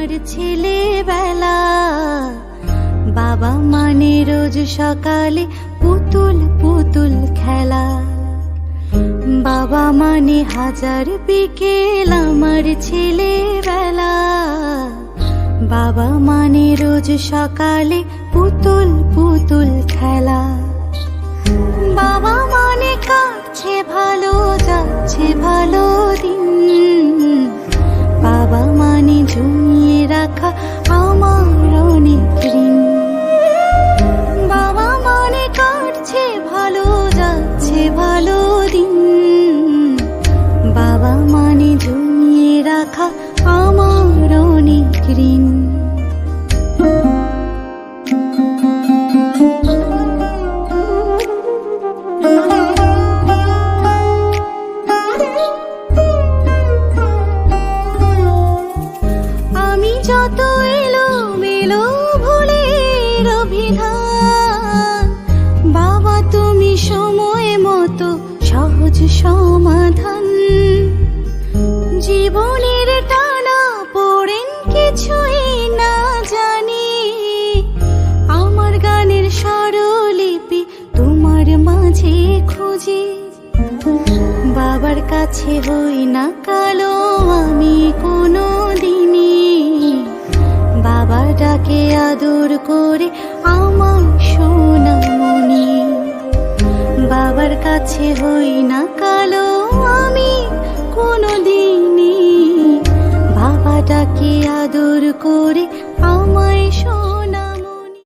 আমার ছেলেবেলা। বাবা মানে রোজ সকালে পুতুল পুতুল খেলা। বাবা মানে হাজার বিকেল আমার ছেলেবেলা। বাবা মানে রোজ সকালে পুতুল পুতুল খেলা। বাবা মানে কাটছে ভালো, যাচ্ছে ভালো দিন। বাবা মানে জমিয়ে রাখা আমার অনেক ঋণ। বাবা মানে কাটছে ভালো, যাচ্ছে ভালো দিন। বাবা মানে জমিয়ে রাখা আমার অনেক ঋণ। আমি যত এলোমেলো ভুলের অভিধান, বাবা তুমি সময় মতো সহজ সমাধান। জীবনের টানা পড়েন কিছুই না জানি, আমার গানের স্বরলিপি তোমার মাঝে খুঁজি। বাবার কাছে হই না কালো আমি কোনো দিনই, বাবা ডাকে আদর করে আমার সোনামণি। বাবার কাছে হই না কালো আমি কোনো দিনই, বাবা ডাকে আদর করে